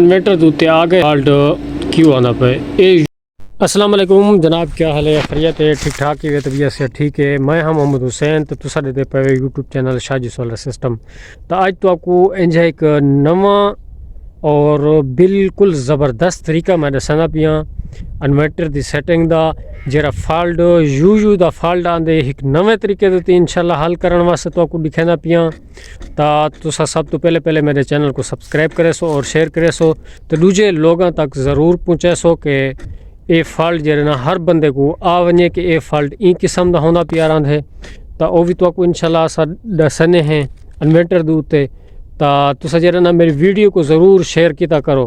Inverter के उत्ते आ गए फॉल्ट क्यों आना पे। अस्सलाम वालेकुम जनाब, क्या हाल है? खैरियत है? ठीक ठाक है? तबीयत से ठीक है? मैं हम मोहम्मद हुसैन तो तुसा देते पे YouTube channel Shaji solar system. तो आज तो आपको इंज एक नवा और बिल्कुल ज़बरदस्त तरीका मैं दसना पिया इन्वर्टर की सैटिंग का, जरा फॉल्ट यू दा फॉल्ट आंदे एक नवे तरीके से इंशाल्लाह हल करने वास्ते तो आपको दिखाना पिया। तुसा सब तो पहले मेरे चैनल को सब्सक्राइब करे सो और शेयर करे सो तो दूजे लोगों तक ज़रूर पहुँचे सो कि ये फॉल्ट जरा ना हर बंदे को आ वने कि ये फॉल्ट ई किस्म का होना पिया रहा है। तो वह भी तो आपको इंशाल्लाह असा दसने हैं इन्वर्टर के उत्ते। तो तुसा जरा ना मेरी वीडियो को ज़रूर शेयर किया करो,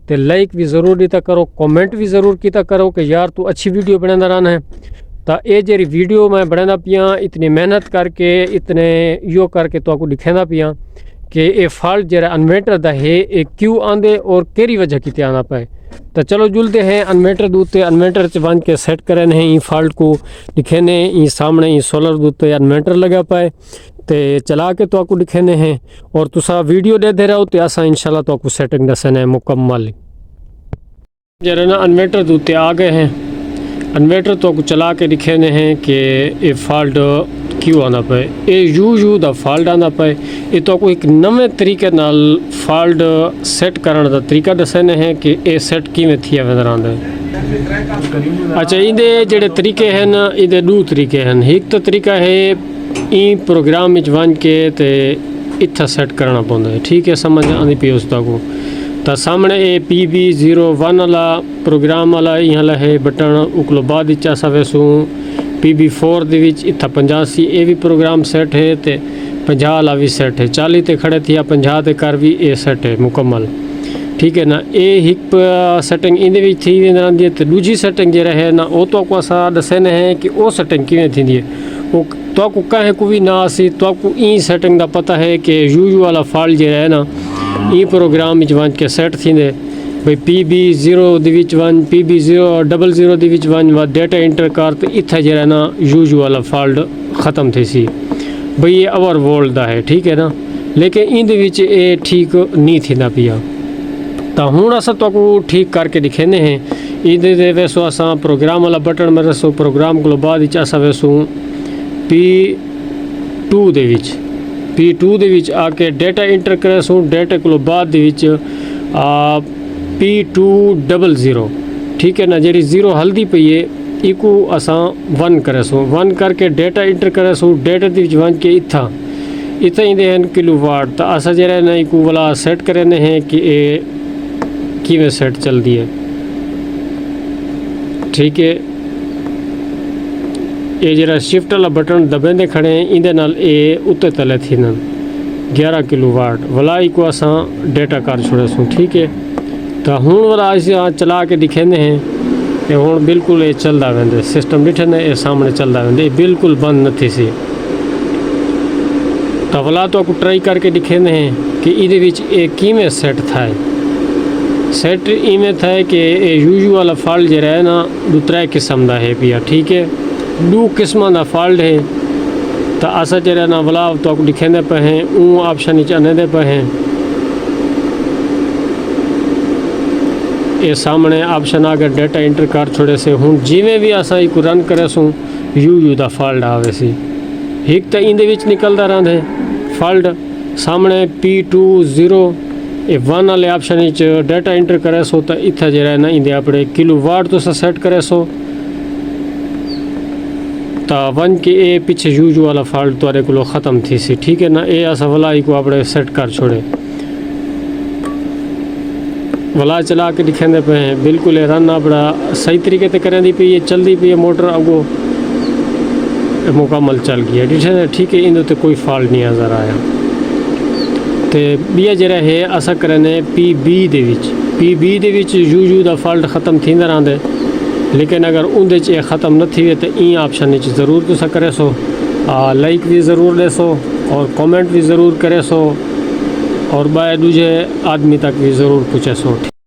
तो लाइक भी ज़रूर दिता करो, कमेंट भी ज़रूर किया करो कि यार तू अच्छी वीडियो बनाना रहा है। तो ये जरी वीडियो मैं बनाना पिया इतनी मेहनत करके इतने यो करके तो आपको दिखाना पिया कि ये फॉल्ट जरा इन्वर्टर का है ये क्यों आंदे और केरी वजह की आना पाए। तो चलो जुलते हैं इन्वर्टर दूते इन्वर्टर च बन के सेट करें हैं ई फॉल्ट को दिखेने ई सामने ई सोलर दूते इन्वर्टर लगा पाए तो चला के तो आपको दिखेने हैं और तुसा वीडियो दे रहो तो ऐसा इंशाल्लाह तो आपको सेटिंग दसने है मुकम्मल। जरा ना इन्वर्टर दूते आ गए हैं इन्वर्टर तो आपको चला के दिखेने हैं कि ये फॉल्ट क्यों आना पाए, ये यू दा फॉल्ट आना पाए। ये तो आपको एक नवे तरीके नाल फॉल्ट सेट करने का तरीका दसने हैं कि ये सेट किवें थी नजर आंदा है। अच्छा इहदे जेड़े तरीके हैं ना इहदे दो तरीके हैं। एक तो तरीका है ई प्रोग्राम में वन के ते इत्था सेट करना पौंदा है, ठीक है, समझ आनी पी उस को। तो सामने ये PB01 वाला प्रोग्राम वाला यहाँ है बटन उकलो बाद असा वैसू PB4 दे विच इत्था 85 ये भी प्रोग्राम सेट है तो 50 वाला भी सेट है, 40 ते खड़े थी 50 ते कर भी ये सेट है मुकम्मल, ठीक है ना। ये एक सेटिंग इन थी वेंदी है तो दूजी सेटिंग जो है ना वो तो आपको असा दसने हैं कि वो सेटिंग किवें थी है। वो तो आपको कहें को भी ना सी तो आपको ई सेटिंग का पता है कि यू वाला फॉल्ट जो है ना ई प्रोग्राम में वन के सेट थी भाई PB0 they which one PB000 they which one data inter कर तो इत्थे जो है ना यू वाला फॉल्ट ख़त्म थी सी भाई ये ओवर वोल्ट का है, ठीक है ना। लेकिन इन ये ठीक नहीं थी ना पिया तो हूँ अस तो ठीक करके दिखेने हैं। ये वैसो असा प्रोग्राम वाला बटन में रसो प्रोग्राम को बाद असा वैसू P2 दे विच आके डेटा इंटर करे सो डेटा को बाद P200, ठीक है ना। जी 0 हल्दी पई है इको असा 1 करे सो 1 करके डेटा इंटर करे सो डेटा वन के इत्था इंदे हैं किलोवाट। तो असा जरा ना इको वाला सेट करने हैं कि ये किवें सेट चलती है, ठीक है। ये जरा शिफ्ट वाला बटन दबेंदे खड़े हैं इंदे नाल ये उत्ते तले थी 11 किलोवाट वाला इको असा डेटा कर छोड़े सो, ठीक है। तो हूँ वाला अस चला के दिखेंदे हैं कि हूँ बिल्कुल ये चलता वेंदे सिस्टम डिठे ने ये सामने चलता वेंदे बिल्कुल बंद नहीं सी। तो वाला तो आपको ट्राई करके दिखेंदे हैं कि इहदे विच ये किवें सेट था। सेट इवें था कि यू वाला फॉल्ट जो है ना 2-3 किस्म का है पिया, ठीक है, 2 किस्म का फॉल्ट है। तो असा जरा ना वाला तो आपको दिखेंदे पे हैं ऊ ऑप्शन आने पे हैं ये सामने ऑप्शन आगे डेटा इंटर कर छोड़े से हूँ जिमें भी असा एक रन करे सू यू दा फॉल्ट आवे सी एक तो इन निकलता रहा है फॉल्ट। सामने P20 वाले ऑप्शन डेटा इंटर करे सो तो इतना जरा ना इंदे अपने किलोवाट तो सेट करे सो तो 1 के ए पीछे यू वाला फॉल्ट तो को ख़त्म थी सी, ठीक है ना। ये असा वाला को अपने सेट कर छोड़े वाला चला के दिखेंदे पे हैं बिल्कुल रन अपना सही तरीके से करें पी है चलती पी है मोटर अगो मुकम्मल चल गई, ठीक है। इन कोई फॉल्ट नहीं नज़र आया। तो बिया जरा है असा करने PB दे विच यू दा फॉल्ट ख़त्म थी रहंदे, लेकिन अगर उनदे च ख़त्म न थी तो ई ऑप्शन ज़रूर तुसा करे सो लाइक भी ज़रूर दे सो और कमेंट भी ज़रूर करे सो और बाय दूजे आदमी तक भी ज़रूर पूछे सो।